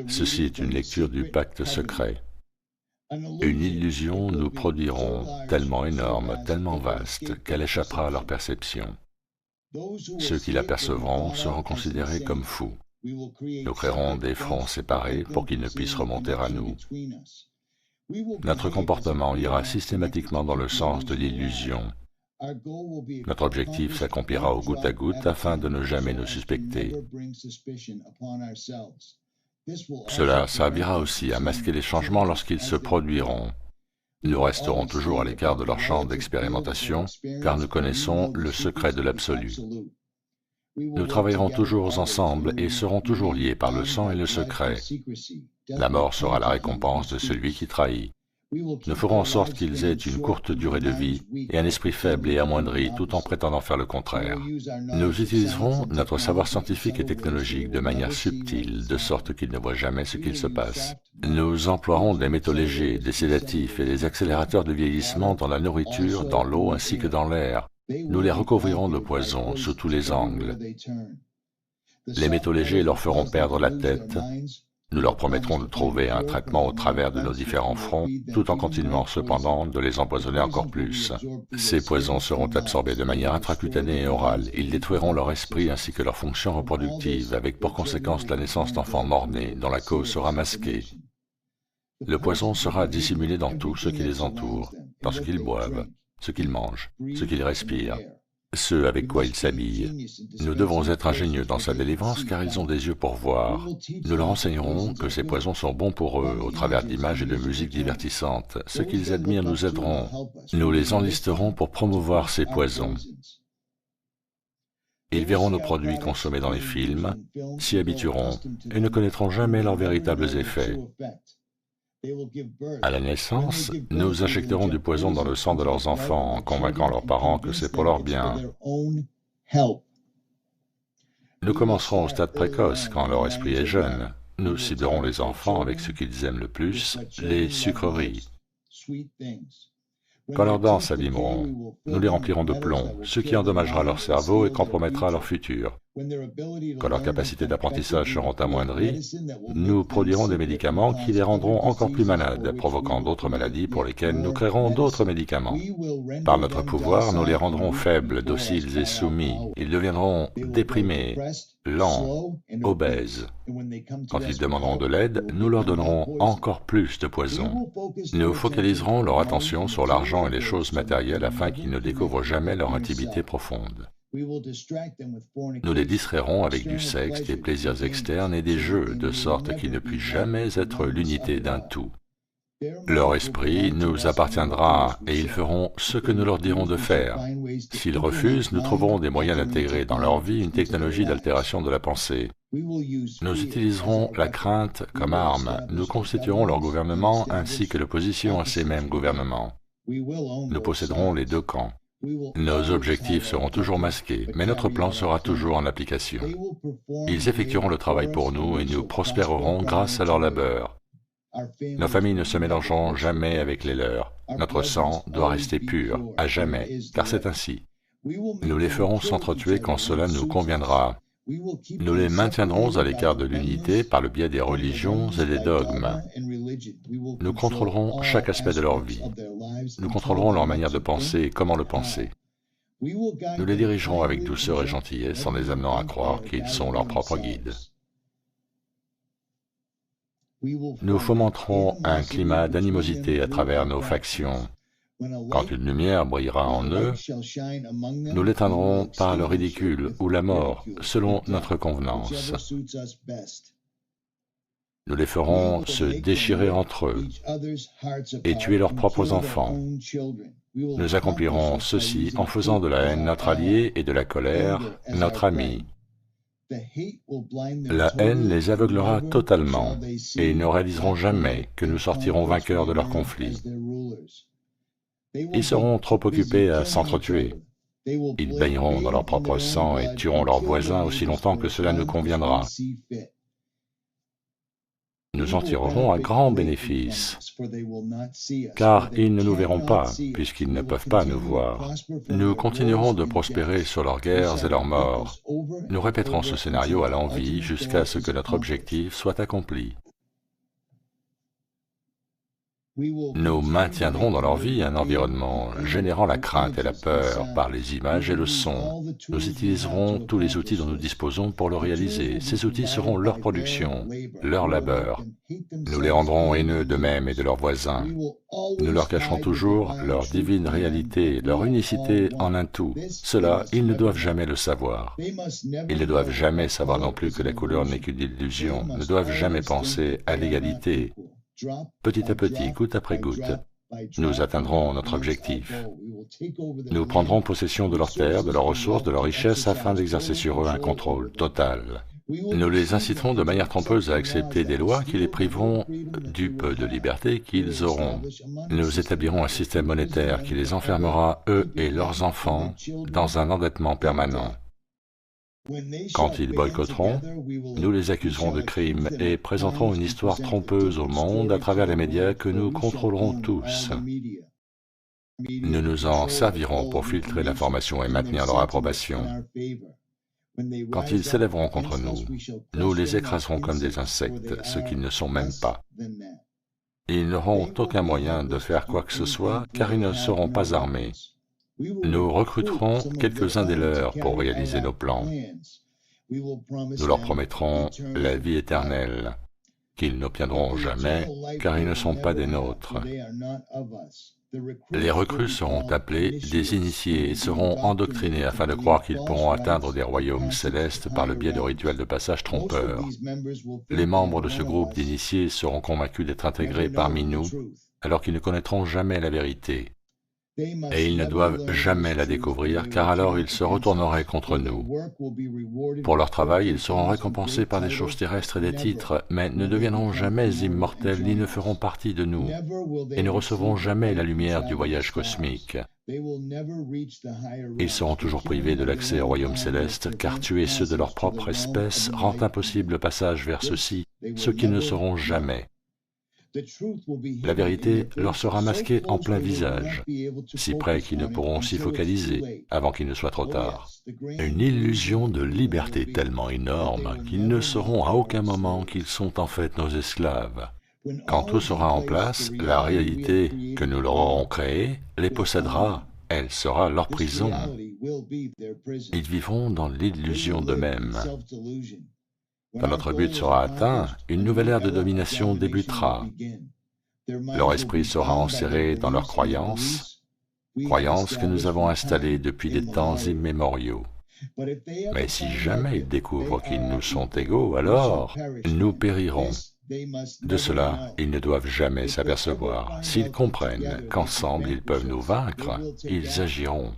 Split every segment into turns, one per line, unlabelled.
Ceci est une lecture du pacte secret. Une illusion nous produiront tellement énorme, tellement vaste, qu'elle échappera à leur perception. Ceux qui l'apercevront seront considérés comme fous. Nous créerons des fronts séparés pour qu'ils ne puissent remonter à nous. Notre comportement ira systématiquement dans le sens de l'illusion. Notre objectif s'accomplira au goutte à goutte afin de ne jamais nous suspecter. Cela servira aussi à masquer les changements lorsqu'ils se produiront. Nous resterons toujours à l'écart de leur champ d'expérimentation, car nous connaissons le secret de l'absolu. Nous travaillerons toujours ensemble et serons toujours liés par le sang et le secret. La mort sera la récompense de celui qui trahit. Nous ferons en sorte qu'ils aient une courte durée de vie et un esprit faible et amoindri tout en prétendant faire le contraire. Nous utiliserons notre savoir scientifique et technologique de manière subtile, de sorte qu'ils ne voient jamais ce qu'il se passe. Nous emploierons des métaux légers, des sédatifs et des accélérateurs de vieillissement dans la nourriture, dans l'eau ainsi que dans l'air. Nous les recouvrirons de poison sous tous les angles. Les métaux légers leur feront perdre la tête. Nous leur promettrons de trouver un traitement au travers de nos différents fronts, tout en continuant cependant de les empoisonner encore plus. Ces poisons seront absorbés de manière intracutanée et orale. Ils détruiront leur esprit ainsi que leurs fonctions reproductives, avec pour conséquence la naissance d'enfants mort-nés, dont la cause sera masquée. Le poison sera dissimulé dans tout ce qui les entoure, dans ce qu'ils boivent, ce qu'ils mangent, ce qu'ils respirent, ce avec quoi ils s'habillent. Nous devons être ingénieux dans sa délivrance car ils ont des yeux pour voir. Nous leur enseignerons que ces poisons sont bons pour eux au travers d'images et de musiques divertissantes. Ceux qu'ils admirent nous aideront. Nous les enlisterons pour promouvoir ces poisons. Ils verront nos produits consommés dans les films, s'y habitueront et ne connaîtront jamais leurs véritables effets. À la naissance, nous injecterons du poison dans le sang de leurs enfants en convainquant leurs parents que c'est pour leur bien. Nous commencerons au stade précoce, quand leur esprit est jeune. Nous ciblerons les enfants avec ce qu'ils aiment le plus, les sucreries. Quand leurs dents s'abîmeront, nous les remplirons de plomb, ce qui endommagera leur cerveau et compromettra leur futur. Quand leurs capacités d'apprentissage seront amoindries, nous produirons des médicaments qui les rendront encore plus malades, provoquant d'autres maladies pour lesquelles nous créerons d'autres médicaments. Par notre pouvoir, nous les rendrons faibles, dociles et soumis. Ils deviendront déprimés, lents, obèses. Quand ils demanderont de l'aide, nous leur donnerons encore plus de poison. Nous focaliserons leur attention sur l'argent et les choses matérielles afin qu'ils ne découvrent jamais leur intimité profonde. Nous les distrairons avec du sexe, des plaisirs externes et des jeux, de sorte qu'ils ne puissent jamais être l'unité d'un tout. Leur esprit nous appartiendra et ils feront ce que nous leur dirons de faire. S'ils refusent, nous trouverons des moyens d'intégrer dans leur vie une technologie d'altération de la pensée. Nous utiliserons la crainte comme arme. Nous constituerons leur gouvernement ainsi que l'opposition à ces mêmes gouvernements. Nous posséderons les deux camps. Nos objectifs seront toujours masqués, mais notre plan sera toujours en application. Ils effectueront le travail pour nous et nous prospérerons grâce à leur labeur. Nos familles ne se mélangeront jamais avec les leurs. Notre sang doit rester pur, à jamais, car c'est ainsi. Nous les ferons s'entretuer quand cela nous conviendra. Nous les maintiendrons à l'écart de l'unité par le biais des religions et des dogmes. Nous contrôlerons chaque aspect de leur vie. Nous contrôlerons leur manière de penser et comment le penser. Nous les dirigerons avec douceur et gentillesse en les amenant à croire qu'ils sont leurs propres guides. Nous fomenterons un climat d'animosité à travers nos factions. Quand une lumière brillera en eux, nous l'éteindrons par le ridicule ou la mort, selon notre convenance. Nous les ferons se déchirer entre eux et tuer leurs propres enfants. Nous accomplirons ceci en faisant de la haine notre allié et de la colère notre ami. La haine les aveuglera totalement et ils ne réaliseront jamais que nous sortirons vainqueurs de leur conflit. Ils seront trop occupés à s'entretuer. Ils baigneront dans leur propre sang et tueront leurs voisins aussi longtemps que cela nous conviendra. Nous nous en tirerons un grand bénéfice, car ils ne nous verront pas, puisqu'ils ne peuvent pas nous voir. Nous continuerons de prospérer sur leurs guerres et leurs morts. Nous répéterons ce scénario à l'envi jusqu'à ce que notre objectif soit accompli. Nous maintiendrons dans leur vie un environnement générant la crainte et la peur par les images et le son. Nous utiliserons tous les outils dont nous disposons pour le réaliser. Ces outils seront leur production, leur labeur. Nous les rendrons haineux d'eux-mêmes et de leurs voisins. Nous leur cacherons toujours leur divine réalité, leur unicité en un tout. Cela, ils ne doivent jamais le savoir. Ils ne doivent jamais savoir non plus que la couleur n'est qu'une illusion, ne doivent jamais penser à l'égalité. Petit à petit, goutte après goutte, nous atteindrons notre objectif. Nous prendrons possession de leurs terres, de leurs ressources, de leurs richesses, afin d'exercer sur eux un contrôle total. Nous les inciterons de manière trompeuse à accepter des lois qui les priveront du peu de liberté qu'ils auront. Nous établirons un système monétaire qui les enfermera, eux et leurs enfants, dans un endettement permanent. Quand ils boycotteront, nous les accuserons de crimes et présenterons une histoire trompeuse au monde à travers les médias que nous contrôlerons tous. Nous nous en servirons pour filtrer l'information et maintenir leur approbation. Quand ils s'élèveront contre nous, nous les écraserons comme des insectes, ce qu'ils ne sont même pas. Ils n'auront aucun moyen de faire quoi que ce soit, car ils ne seront pas armés. Nous recruterons quelques-uns des leurs pour réaliser nos plans. Nous leur promettrons la vie éternelle, qu'ils n'obtiendront jamais, car ils ne sont pas des nôtres. Les recrues seront appelés des initiés et seront endoctrinés afin de croire qu'ils pourront atteindre des royaumes célestes par le biais de rituels de passage trompeurs. Les membres de ce groupe d'initiés seront convaincus d'être intégrés parmi nous, alors qu'ils ne connaîtront jamais la vérité. Et ils ne doivent jamais la découvrir, car alors ils se retourneraient contre nous. Pour leur travail, ils seront récompensés par des choses terrestres et des titres, mais ne deviendront jamais immortels ni ne feront partie de nous, et ne recevront jamais la lumière du voyage cosmique. Ils seront toujours privés de l'accès au royaume céleste, car tuer ceux de leur propre espèce rend impossible le passage vers ceux-ci, ceux qui ne seront jamais. La vérité leur sera masquée en plein visage, si près qu'ils ne pourront s'y focaliser avant qu'il ne soit trop tard. Une illusion de liberté tellement énorme qu'ils ne sauront à aucun moment qu'ils sont en fait nos esclaves. Quand tout sera en place, la réalité que nous leur aurons créée les possédera, elle sera leur prison. Ils vivront dans l'illusion d'eux-mêmes. Quand notre but sera atteint, une nouvelle ère de domination débutera. Leur esprit sera enserré dans leurs croyances que nous avons installées depuis des temps immémoriaux. Mais si jamais ils découvrent qu'ils nous sont égaux, alors nous périrons. De cela, ils ne doivent jamais s'apercevoir. S'ils comprennent qu'ensemble ils peuvent nous vaincre, ils agiront.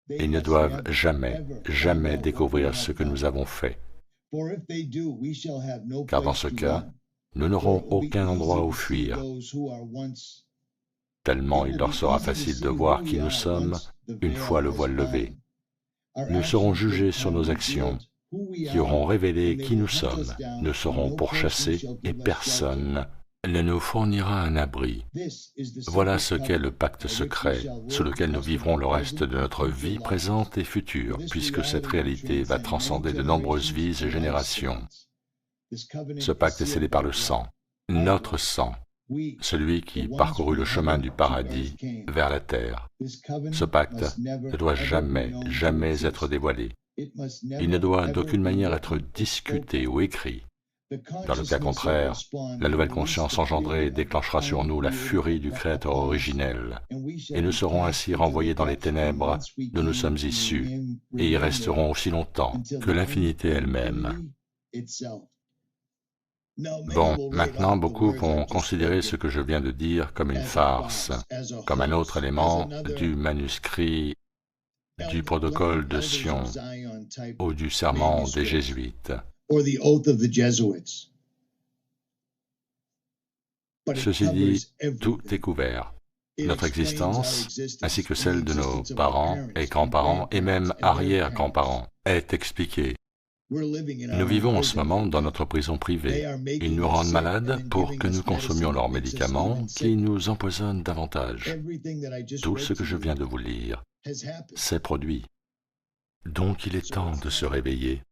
Ils ne doivent jamais, jamais découvrir ce que nous avons fait. Car dans ce cas, nous n'aurons aucun endroit où fuir, tellement il leur sera facile de voir qui nous sommes une fois le voile levé. Nous serons jugés sur nos actions, qui auront révélé qui nous sommes. Nous serons pourchassés et personne ne nous fournira un abri. Voilà ce qu'est le pacte secret, sous lequel nous vivrons le reste de notre vie présente et future, puisque cette réalité va transcender de nombreuses vies et générations. Ce pacte est scellé par le sang, notre sang, celui qui parcourut le chemin du paradis vers la terre. Ce pacte ne doit jamais, jamais être dévoilé. Il ne doit d'aucune manière être discuté ou écrit. Dans le cas contraire, la nouvelle conscience engendrée déclenchera sur nous la furie du Créateur originel, et nous serons ainsi renvoyés dans les ténèbres d'où nous sommes issus, et y resterons aussi longtemps que l'infinité elle-même. Bon, maintenant beaucoup vont considérer ce que je viens de dire comme une farce, comme un autre élément du manuscrit du protocole de Sion ou du serment des Jésuites. Ceci dit, tout est couvert. Notre existence, ainsi que celle de nos parents et grands-parents et même arrière-grands-parents, est expliquée. Nous vivons en ce moment dans notre prison privée. Ils nous rendent malades pour que nous consommions leurs médicaments qui nous empoisonnent davantage. Tout ce que je viens de vous lire s'est produit. Donc il est temps de se réveiller.